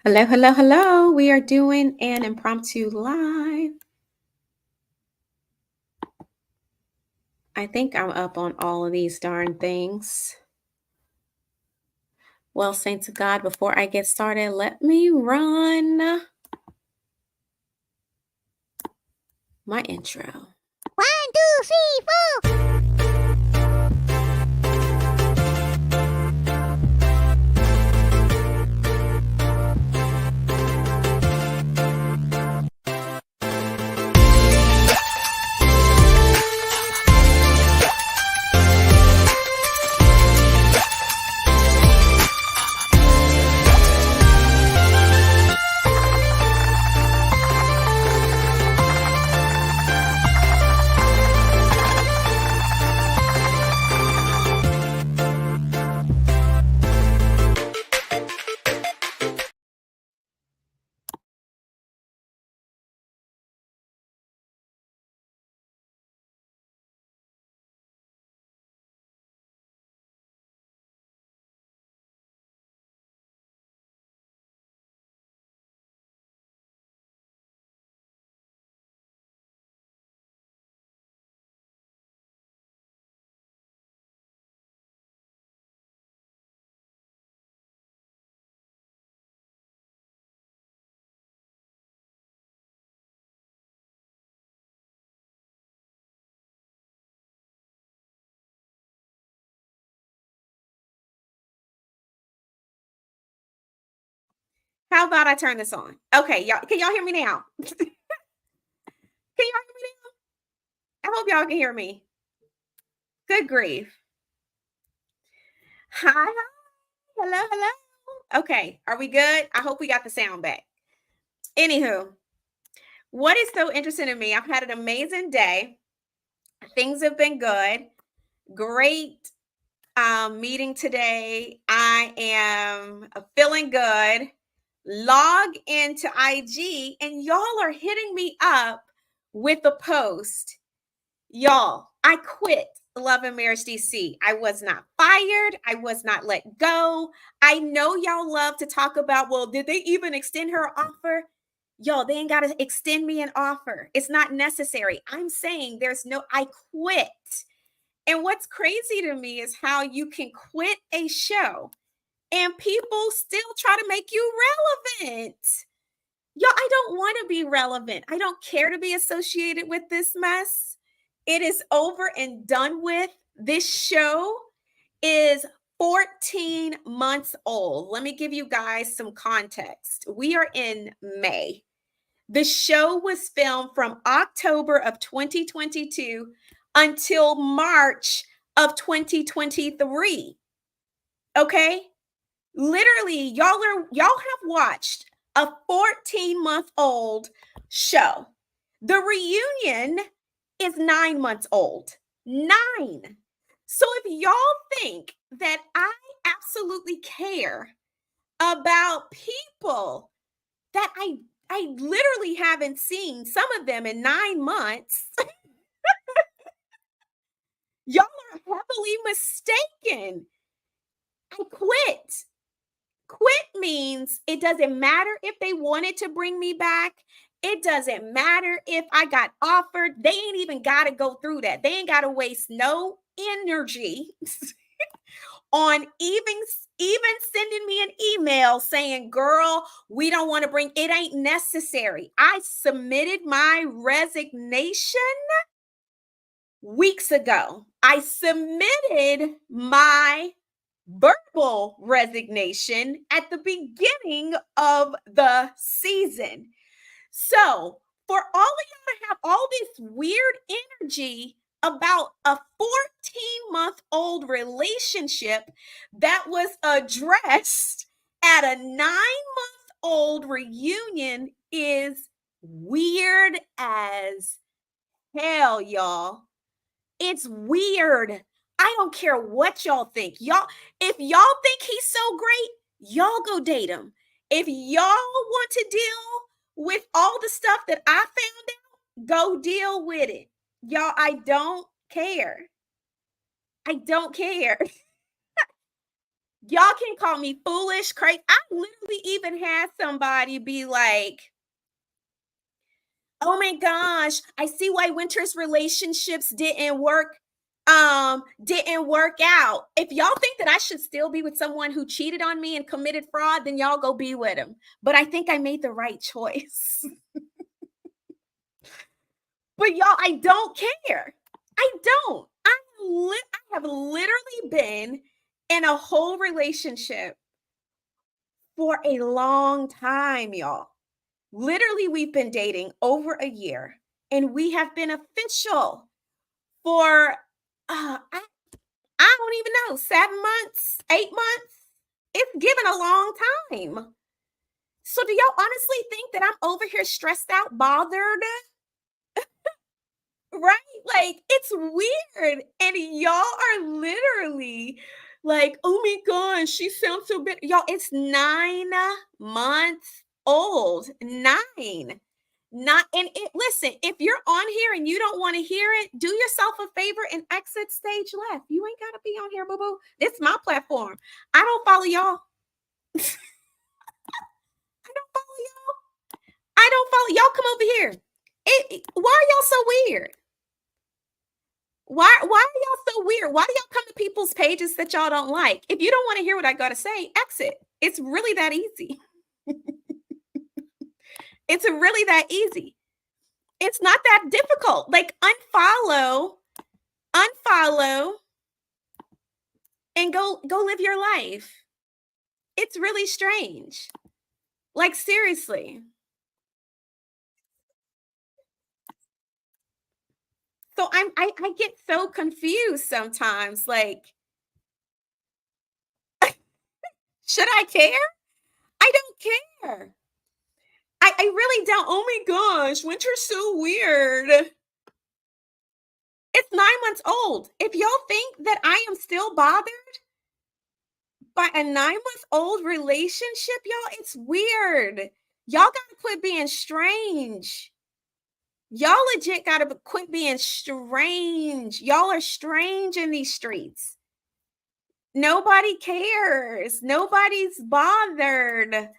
Hello, hello, hello. We are doing an impromptu live. I think I'm up on all of these darn things. Well, saints of God, before I get started, let me run my intro. 1, 2, 3, 4. How about I turn this on? Okay, y'all, can y'all hear me now? Can y'all hear me now? I hope y'all can hear me. Good grief. Hi. Hello, hello. Okay, are we good? I hope we got the sound back. Anywho, what is so interesting to me? I've had an amazing day. Things have been good. Great meeting today. I am feeling good. Log into IG and y'all are hitting me up with a post. Y'all, I quit Love and Marriage DC. I was not fired. I was not let go. I know y'all love to talk about, well, did they even extend her offer? Y'all, they ain't got to extend me an offer. It's not necessary. I'm saying I quit. And what's crazy to me is how you can quit a show and people still try to make you relevant. Y'all, I don't want to be relevant. I don't care to be associated with this mess. It is over and done with. This show is 14 months old. Let me give you guys some context. We are in May. The show was filmed from October of 2022 until March of 2023. Okay? Literally, y'all have watched a 14-month-old show. The reunion is 9 months old. 9. So if y'all think that I absolutely care about people that I literally haven't seen, some of them in 9 months, y'all are heavily mistaken. I quit. Quit means it doesn't matter if they wanted to bring me back. It doesn't matter if I got offered. They ain't even got to go through that. They ain't got to waste no energy on even sending me an email saying, girl, we don't want to bring it. Ain't necessary. I submitted my resignation weeks ago. I submitted my verbal resignation at the beginning of the season. So, for all of y'all to have all this weird energy about a 14-month-old relationship that was addressed at a 9-month-old reunion is weird as hell, y'all. It's weird. I don't care what y'all think. If y'all think he's so great, y'all go date him. If y'all want to deal with all the stuff that I found out, go deal with it. Y'all, I don't care. I don't care. Y'all can call me foolish, crazy. I literally even had somebody be like, oh my gosh, I see why Winter's relationships didn't work out. If y'all think that I should still be with someone who cheated on me and committed fraud, then y'all go be with him. But I think I made the right choice. But y'all, I don't care. I don't. I have literally been in a whole relationship for a long time, y'all. Literally, we've been dating over a year, and we have been official for I don't even know, 7 months, 8 months. It's given a long time. So, do y'all honestly think that I'm over here stressed out, bothered? Right? Like, it's weird. And y'all are literally like, oh my gosh, she sounds so bad. Y'all, it's 9 months old. Nine. Not and it listen, if you're on here and you don't want to hear it, do yourself a favor and exit stage left. You ain't gotta be on here, boo-boo. It's my platform. I don't follow y'all. I don't follow y'all. I don't follow y'all. Come over here. Why are y'all so weird? Why are y'all so weird? Why do y'all come to people's pages that y'all don't like? If you don't want to hear what I gotta say, exit. It's really that easy. It's really that easy. It's not that difficult. Like unfollow, and go live your life. It's really strange. Like, seriously. So I get so confused sometimes. Like, should I care? I don't care. I really don't. Oh my gosh, Winter's so weird. It's 9 months old. If y'all think that I am still bothered by a 9 month old relationship, y'all, it's weird. Y'all gotta quit being strange. Y'all legit gotta quit being strange. Y'all are strange in these streets. Nobody cares. Nobody's bothered.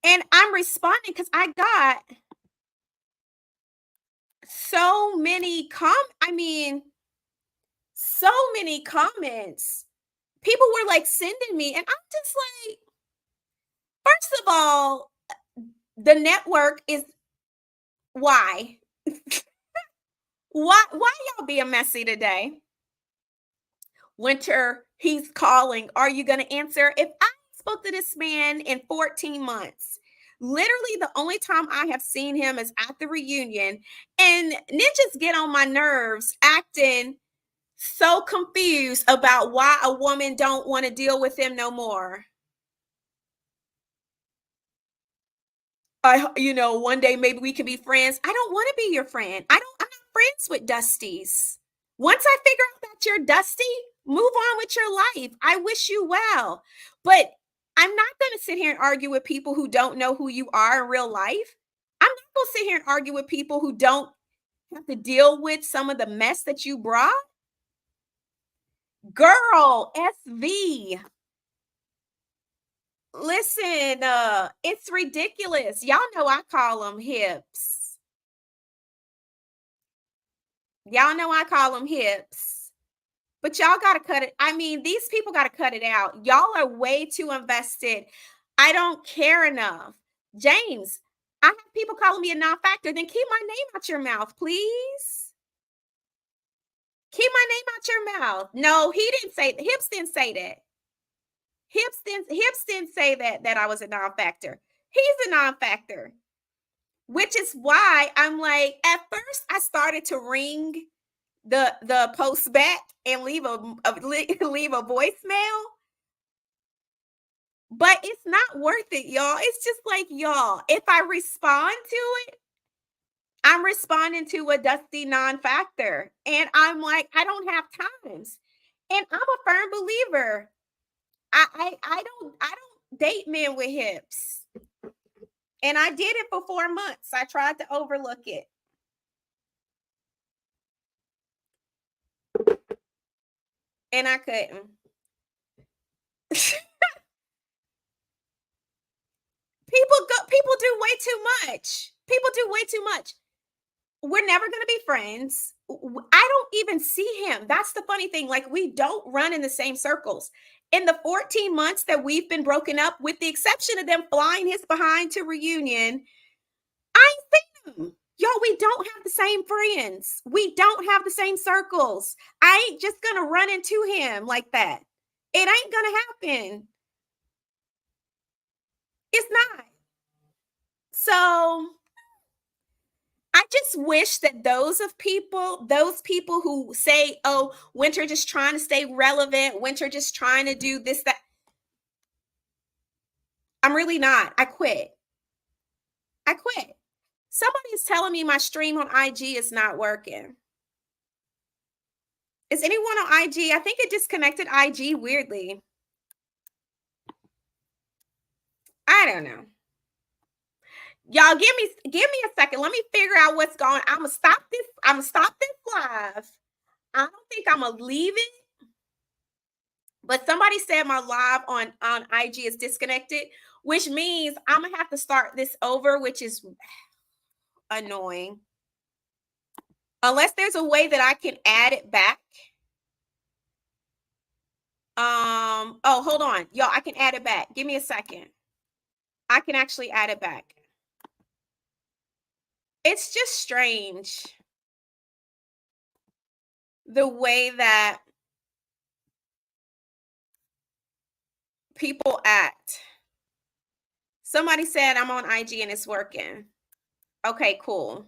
And I'm responding because I got so many so many comments. People were like sending me, and I'm just like, first of all, the network is why? Why y'all being messy today? Winter, he's calling. Are you going to answer? If I spoke to this man in 14 months, literally the only time I have seen him is at the reunion, and ninjas get on my nerves acting so confused about why a woman don't want to deal with him no more. One day maybe we can be friends. I don't want to be your friend. I'm not friends with Dusties. Once I figure out that you're Dusty, move on with your life. I wish you well. But I'm not going to sit here and argue with people who don't know who you are in real life. I'm not going to sit here and argue with people who don't have to deal with some of the mess that you brought. Girl, SV. Listen, it's ridiculous. Y'all know I call them hips. Y'all know I call them hips. But y'all got to cut it. I mean, these people got to cut it out. Y'all are way too invested. I don't care enough. James, I have people calling me a non-factor. Then keep my name out your mouth, please. Keep my name out your mouth. No, he didn't say that. Hips didn't say that. Hips didn't say that I was a non-factor. He's a non-factor. Which is why I'm like, at first I started to ring the post back and leave a voicemail, but it's not worth it, y'all. It's just like, y'all, if I respond to it, I'm responding to a dusty non-factor, and I'm like, I don't have times, and I'm a firm believer. I don't date men with hips, and I did it for 4 months. I tried to overlook it. And I couldn't. People do way too much. People do way too much. We're never going to be friends. I don't even see him. That's the funny thing. Like, we don't run in the same circles. In the 14 months that we've been broken up, with the exception of them flying his behind to reunion, I ain't seen him. Y'all, we don't have the same friends. We don't have the same circles. I ain't just going to run into him like that. It ain't going to happen. It's not. So I just wish that those people who say, oh, Winter just trying to stay relevant, Winter just trying to do this, that. I'm really not. I quit. Somebody is telling me my stream on IG is not working. Is anyone on IG? I think it disconnected IG weirdly. I don't know. Y'all give me a second. Let me figure out what's going on. I'm gonna stop this live. I don't think I'm gonna leave it. But somebody said my live on IG is disconnected, which means I'm gonna have to start this over, which is annoying. Unless there's a way that I can add it back. Oh, hold on. Y'all, I can add it back. Give me a second. I can actually add it back. It's just strange the way that people act. Somebody said I'm on IG and it's working. Okay, cool.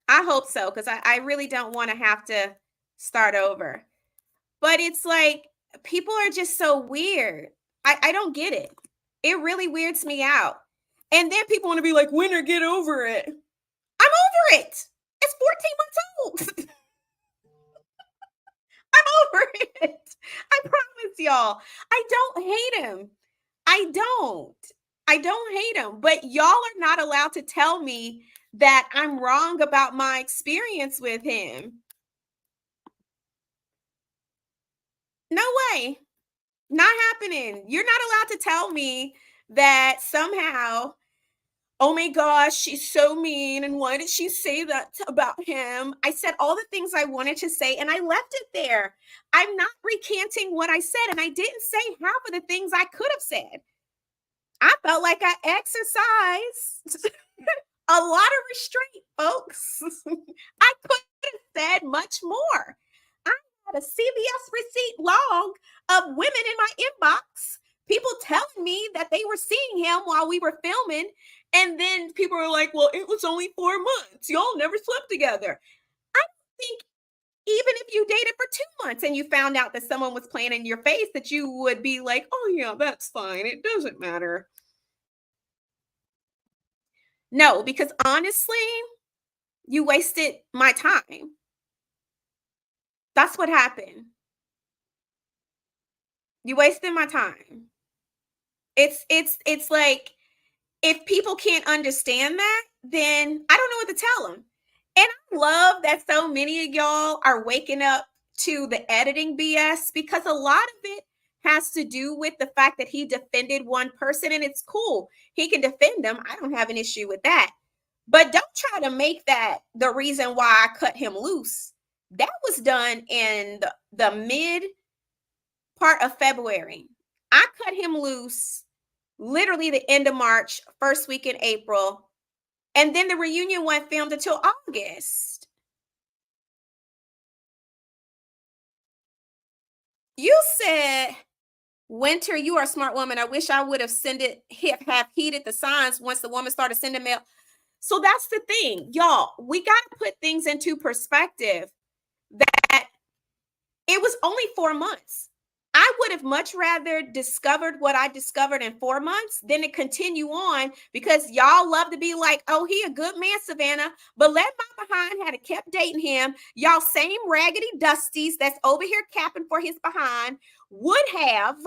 I hope so, because I really don't want to have to start over. But it's like, people are just so weird. I don't get it. It really weirds me out. And then people want to be like, Winter, get over it. I'm over it. It's 14 months old. I'm over it. I promise y'all. I don't hate him. I don't hate him. But y'all are not allowed to tell me that I'm wrong about my experience with him. No way. Not happening. You're not allowed to tell me that somehow, oh my gosh, she's so mean. And why did she say that about him? I said all the things I wanted to say and I left it there. I'm not recanting what I said. And I didn't say half of the things I could have said. I felt like I exercised a lot of restraint, folks. I could have said much more. I had a CVS receipt log of women in my inbox, people telling me that they were seeing him while we were filming. And then people were like, well, it was only 4 months. Y'all never slept together. I think even if you dated for 2 months and you found out that someone was playing in your face, that you would be like, oh yeah, that's fine. It doesn't matter. No, because honestly, you wasted my time. That's what happened. You wasted my time. It's like, if people can't understand that, then I don't know what to tell them. And I love that so many of y'all are waking up to the editing BS, because a lot of it has to do with the fact that he defended one person, and it's cool. He can defend them. I don't have an issue with that. But don't try to make that the reason why I cut him loose. That was done in the mid part of February. I cut him loose literally the end of March, first week in April. And then the reunion wasn't filmed until August. You said, Winter, you are a smart woman. I wish I would have have heeded the signs once the woman started sending mail. So that's the thing, y'all. We got to put things into perspective, that it was only 4 months. I would have much rather discovered what I discovered in 4 months than to continue on, because y'all love to be like, oh, he a good man, Savannah. But let my behind had kept dating him. Y'all same raggedy dusties that's over here capping for his behind would have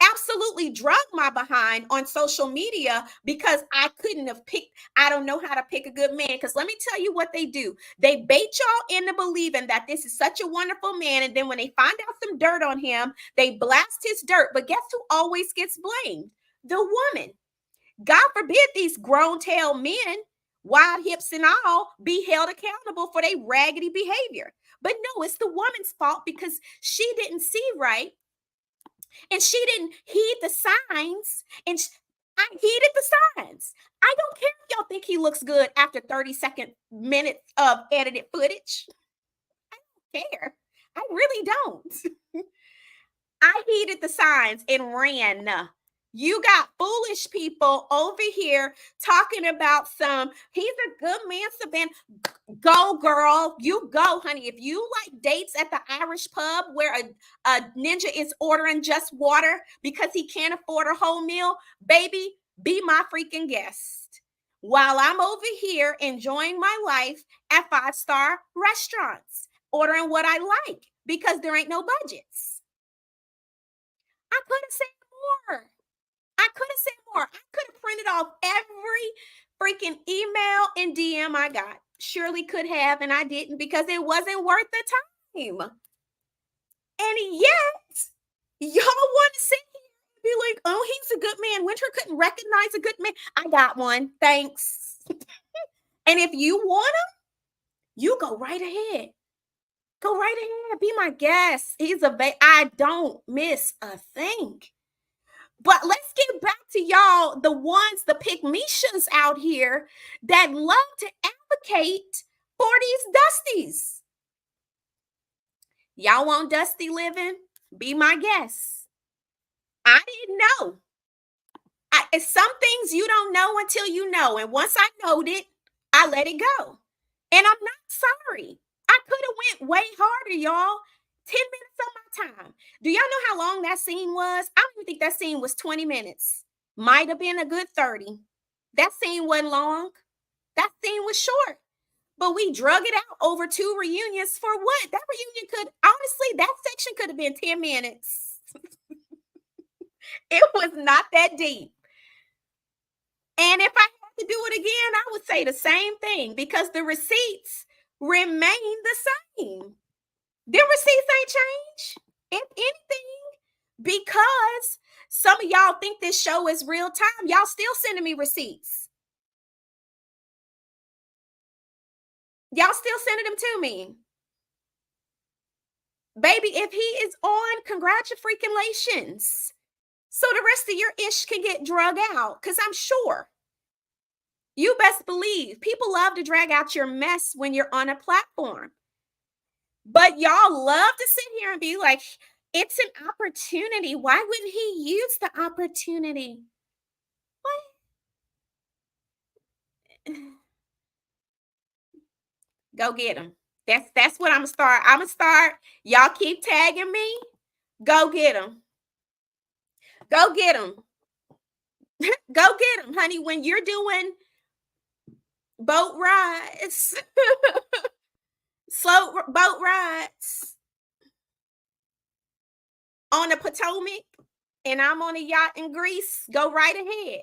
absolutely drug my behind on social media because I couldn't have picked, I don't know how to pick a good man. Because let me tell you what they do. They bait y'all into believing that this is such a wonderful man. And then when they find out some dirt on him, they blast his dirt. But guess who always gets blamed? The woman. God forbid these grown tail men, wild hips and all, be held accountable for their raggedy behavior. But no, it's the woman's fault because she didn't see right and she didn't heed the signs. And I heeded the signs. I don't care if y'all think he looks good after 30-second minutes of edited footage. I don't care. I really don't. I heeded the signs and ran. You got foolish people over here talking about he's a good man, Savannah. Go, girl. You go, honey. If you like dates at the Irish pub where a ninja is ordering just water because he can't afford a whole meal, baby, be my freaking guest. While I'm over here enjoying my life at 5-star restaurants, ordering what I like because there ain't no budgets. I could have said more. I could have said more. I could have printed off every freaking email and DM I got. Surely could have, and I didn't because it wasn't worth the time. And yet, y'all want to sit here and be like, oh, he's a good man. Winter couldn't recognize a good man. I got one. Thanks. And if you want him, you go right ahead. Go right ahead. Be my guest. I don't miss a thing. But let's get back to y'all, the pick-me-shas out here that love to advocate for these dusties. Y'all want dusty living? Be my guest. I didn't know. Some things you don't know until you know. And once I knowed it, I let it go. And I'm not sorry. I could have went way harder, y'all. 10 minutes of my time. Do y'all know how long that scene was? I don't even think that scene was 20 minutes. Might have been a good 30. That scene wasn't long. That scene was short. But we drug it out over 2 reunions for what? That reunion honestly, that section could have been 10 minutes. It was not that deep. And if I had to do it again, I would say the same thing because the receipts remain the same. Their receipts ain't changed, if anything, because some of y'all think this show is real time. Y'all still sending me receipts. Y'all still sending them to me. Baby, if he is on, congratulations. So the rest of your ish can get drug out, because I'm sure. You best believe people love to drag out your mess when you're on a platform. But y'all love to sit here and be like, it's an opportunity. Why wouldn't he use the opportunity? What? Go get him. That's what I'm gonna start. I'm gonna start. Y'all keep tagging me. Go get him. Go get him. Go get him, honey. When you're doing boat rides, slow boat rides on the Potomac, and I'm on a yacht in Greece, go right ahead.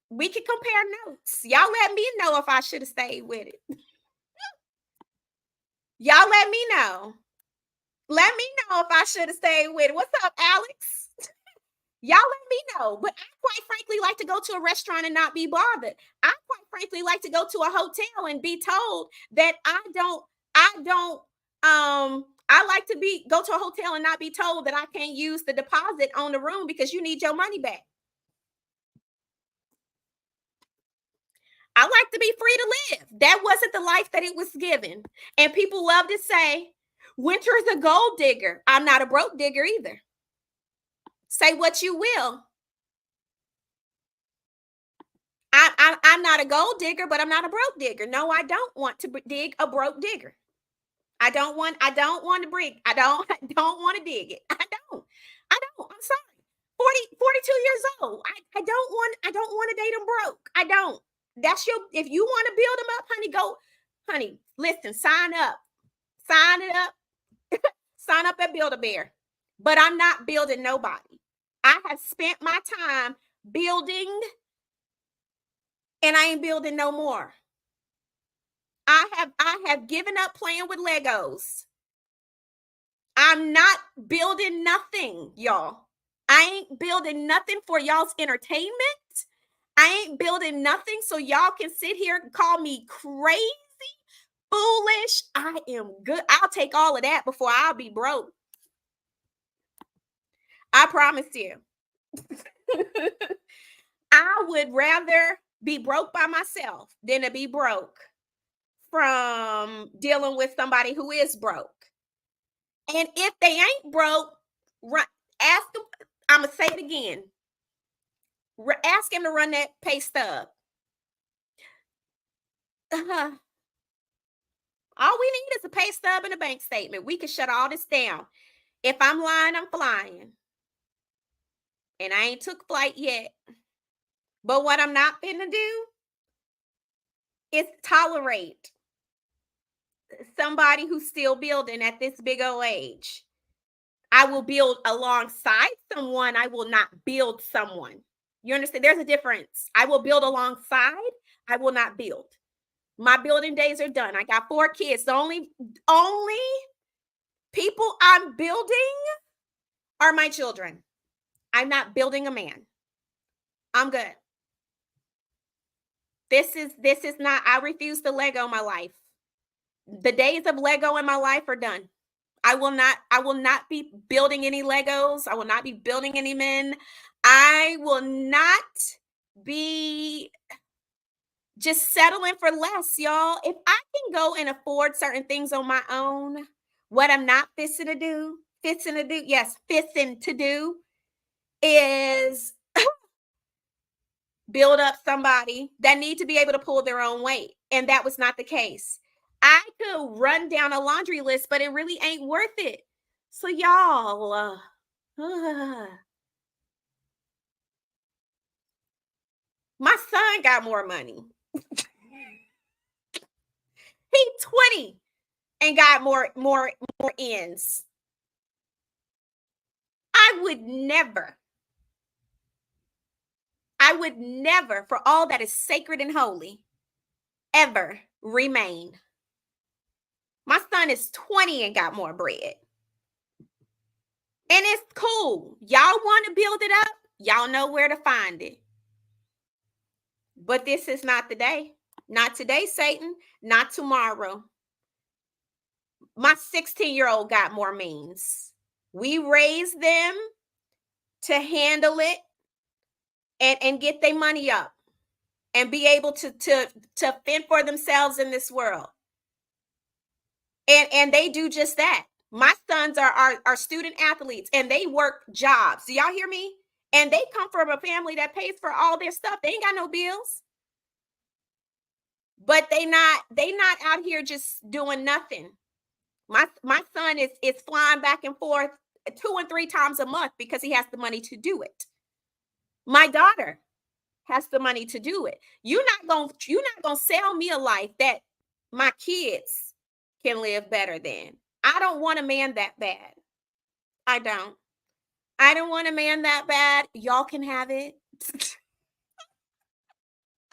We can compare notes. Y'all let me know if I should have stayed with it. Y'all let me know. Let me know if I should have stayed with it. What's up, Alex? Y'all let me know. But I quite frankly like to go to a restaurant and not be bothered. I quite frankly like to go to a hotel and be told that I like to go to a hotel and not be told that I can't use the deposit on the room because you need your money back. I like to be free to live. That wasn't the life that it was given. And people love to say, Winter is a gold digger. I'm not a broke digger either. Say what you will. I'm not a gold digger, but I'm not a broke digger. No, I don't want to dig a broke digger. I don't want to brig. I don't want to dig it. I don't. I'm sorry. 42 years old. I don't want to date them broke. I don't. If you want to build them up, honey, go, honey, listen, sign up. Sign it up. Sign up at Build-A-Bear. But I'm not building nobody. I have spent my time building, and I ain't building no more. I have given up playing with Legos. I'm not building nothing, y'all. I ain't building nothing for y'all's entertainment. I ain't building nothing so y'all can sit here and call me crazy, foolish. I am good. I'll take all of that before I'll be broke. I promise you. I would rather be broke by myself than to be broke from dealing with somebody who is broke. And if they ain't broke, ask them. I'm going to say it again. Ask him to run that pay stub. All we need is a pay stub and a bank statement. We can shut all this down. If I'm lying, I'm flying. And I ain't took flight yet. But what I'm not finna do is tolerate somebody who's still building at this big old age. I will build alongside someone. I will not build someone. You understand? There's a difference. I will build alongside. I will not build. My building days are done. I got 4 kids. The only people I'm building are my children. I'm not building a man. I'm good. This is not, I refuse to Lego my life. The days of Lego in my life are done. I will not be building any Legos. I will not be building any men. I will not be just settling for less, y'all. If I can go and afford certain things on my own, what I'm not fixing to do is build up somebody that need to be able to pull their own weight. And that was not the case. I could run down a laundry list, but it really ain't worth it. So y'all, my son got more money. He's 20 and got more ends. I would never, for all that is sacred and holy, ever remain. My son is 20 and got more bread. And it's cool. Y'all want to build it up? Y'all know where to find it. But this is not the day. Not today, Satan. Not tomorrow. My 16-year-old got more means. We raised them to handle it and get their money up and be able to fend for themselves in this world. And they do just that. My sons are student athletes and they work jobs. Do y'all hear me? And they come from a family that pays for all their stuff. They ain't got no bills. But they not out here just doing nothing. My son is flying back and forth 2 and 3 times a month because he has the money to do it. My daughter has the money to do it. You're not gonna sell me a life that my kids can live better than. I don't want a man that bad. I don't want a man that bad. Y'all can have it.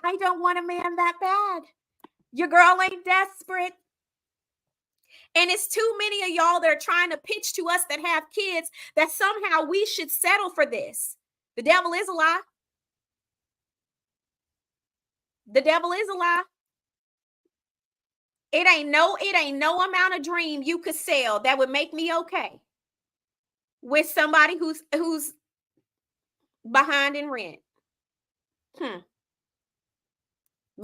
I don't want a man that bad. Your girl ain't desperate. And it's too many of y'all that are trying to pitch to us that have kids that somehow we should settle for this. The devil is a lie. The devil is a lie. It ain't no amount of dream you could sell that would make me okay with somebody who's behind in rent.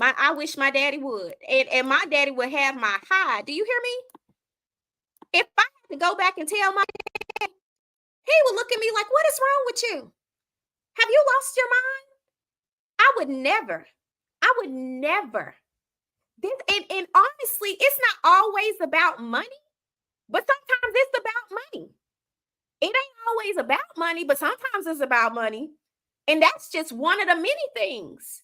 I wish my daddy would. And my daddy would have my hide. Do you hear me? If I had to go back and tell my dad, he would look at me like, what is wrong with you? Have you lost your mind? I would never. And honestly, it's not always about money, but sometimes it's about money. It ain't always about money, but sometimes it's about money. And that's just one of the many things.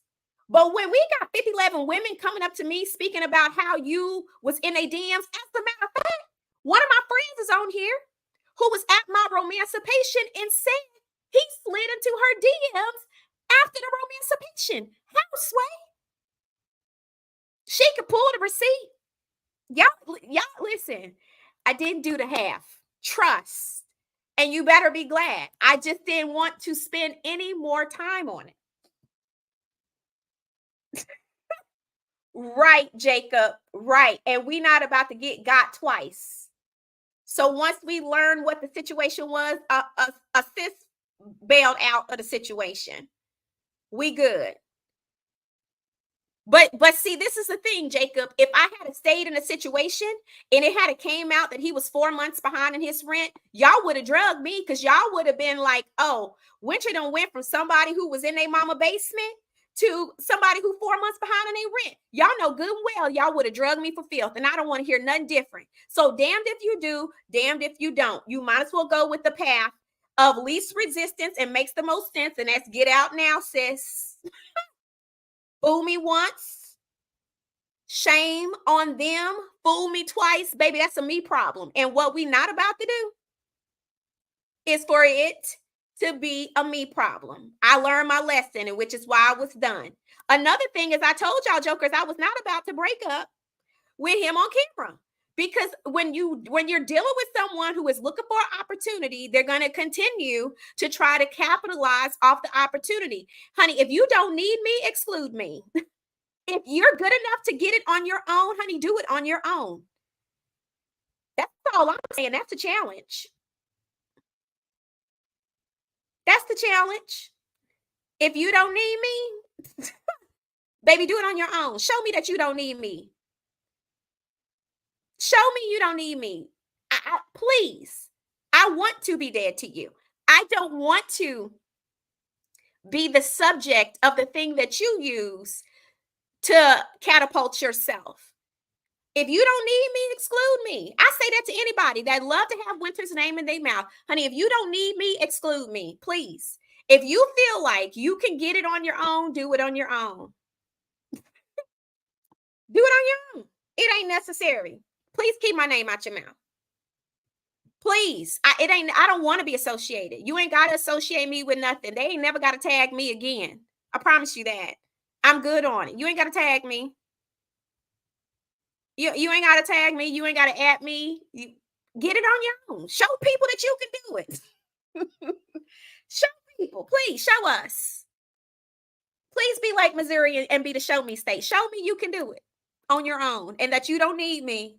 But when we got 11 women coming up to me speaking about how you was in a DMs, as a matter of fact, one of my friends is on here who was at my romancipation and said He slid into her DMs after the romancipation. How, Sway? She could pull the receipt. Y'all, listen. I didn't do the half. Trust. And you better be glad. I just didn't want to spend any more time on it. Right, Jacob. Right. And we not about to get got twice. So once we learn what the situation was, a sis bailed out of the situation. We good. But see, this is the thing, Jacob. If I had stayed in a situation and it had came out that he was 4 months behind in his rent, y'all would have drugged me because y'all would have been like, oh, Winter done went from somebody who was in their mama basement to somebody who 4 months behind in their rent. Y'all know good and well y'all would have drugged me for filth, and I don't want to hear nothing different. So damned if you do, damned if you don't. You might as well go with the path of least resistance and makes the most sense, and that's get out now, sis. Fool me once, shame on them. Fool me twice, baby, that's a me problem. And what we not about to do is for it to be a me problem. I learned my lesson, and which is why I was done. Another thing is I told y'all jokers I was not about to break up with him on camera. Because when you're dealing with someone who is looking for an opportunity, they're going to continue to try to capitalize off the opportunity. Honey, if you don't need me, exclude me. If you're good enough to get it on your own, honey, do it on your own. That's all I'm saying. That's a challenge. That's the challenge. If you don't need me, baby, do it on your own. Show me that you don't need me. Show me you don't need me. Please. I want to be dead to you. I don't want to be the subject of the thing that you use to catapult yourself. If you don't need me, exclude me. I say that to anybody that love to have Winter's name in their mouth. Honey, if you don't need me, exclude me, please. If you feel like you can get it on your own, do it on your own. Do it on your own. It ain't necessary. Please keep my name out your mouth. Please. I don't want to be associated. You ain't got to associate me with nothing. They ain't never got to tag me again. I promise you that. I'm good on it. You ain't got to tag me. You ain't got to tag me. You ain't got to at me. You get it on your own. Show people that you can do it. Show people. Please show us. Please be like Missouri and be the show me state. Show me you can do it on your own and that you don't need me.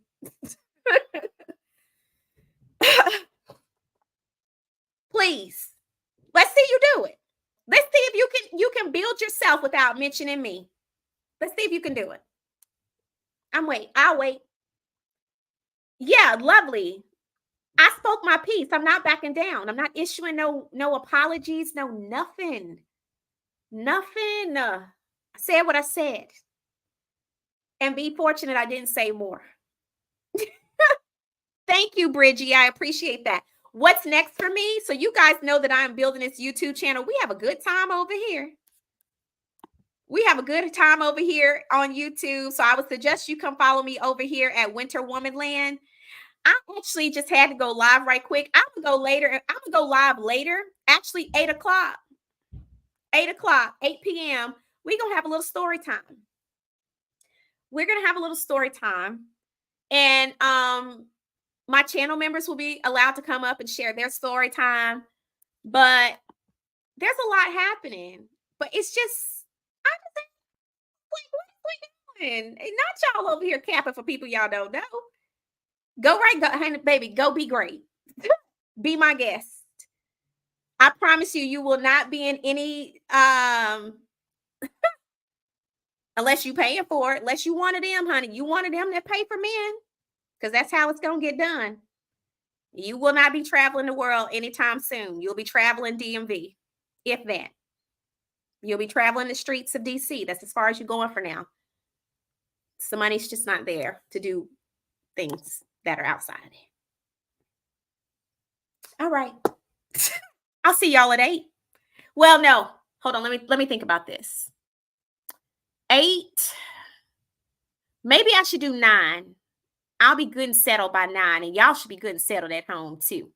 Please. Let's see you do it. Let's see if you can build yourself without mentioning me. Let's see if you can do it. I'll wait. Yeah, lovely. I spoke my piece. I'm not backing down. I'm not issuing no apologies, no nothing. Nothing. I said what I said. And be fortunate I didn't say more. Thank you, Bridgie. I appreciate that. What's next for me? So you guys know that I'm building this YouTube channel. We have a good time over here. We have a good time over here on YouTube. So I would suggest you come follow me over here at Winter Womanland. I actually just had to go live right quick. I'm gonna go later. I'm gonna go live later. Actually, 8 o'clock. 8 o'clock, 8 p.m. We're gonna have a little story time. We're gonna have a little story time. And my channel members will be allowed to come up and share their story time. But there's a lot happening. But it's just, I just think, like, what are we doing? And not y'all over here capping for people y'all don't know. Go right, go, baby, go be great. Be my guest. I promise you, you will not be in any, unless you paying for it, unless you wanted them, honey. You wanted them that pay for men, because that's how it's going to get done. You will not be traveling the world anytime soon. You'll be traveling DMV, if that. You'll be traveling the streets of DC. That's as far as you're going for now. So money's just not there to do things that are outside. All right. I'll see y'all at 8. Well, no. Hold on. Let me think about this. 8. Maybe I should do 9. I'll be good and settled by 9, and y'all should be good and settled at home too.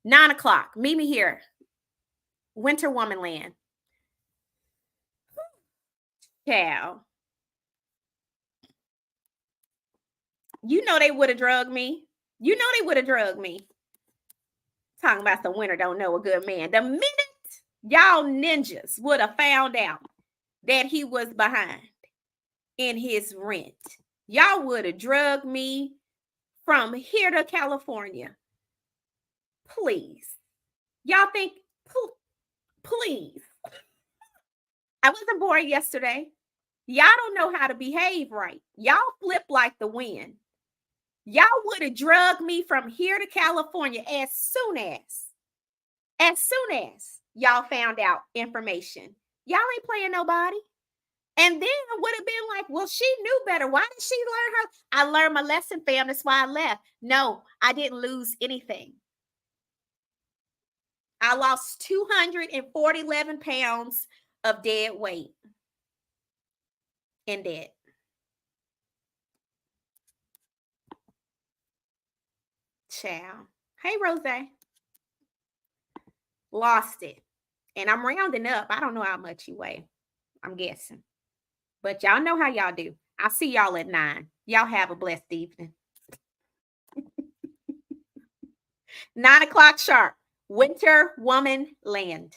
9 o'clock. Meet me here. Winter Womanland. Cow. You know they would have drugged me. You know they would have drugged me. Talking about the winter don't know a good man. The minute y'all ninjas would have found out that he was behind in his rent, y'all would have drugged me from here to California. Please. Y'all think, please. I wasn't born yesterday. Y'all don't know how to behave right. Y'all flip like the wind. Y'all would have drugged me from here to California as soon as y'all found out information. Y'all ain't playing nobody. And then I would have been like, well, she knew better. Why did she learn her? I learned my lesson, fam. That's why I left. No, I didn't lose anything. I lost 211 pounds of dead weight in debt. Child. Hey, Rose. Lost it. And I'm rounding up. I don't know how much you weigh. I'm guessing. But y'all know how y'all do. I'll see y'all at 9. Y'all have a blessed evening. 9 o'clock sharp. Winter Womanland.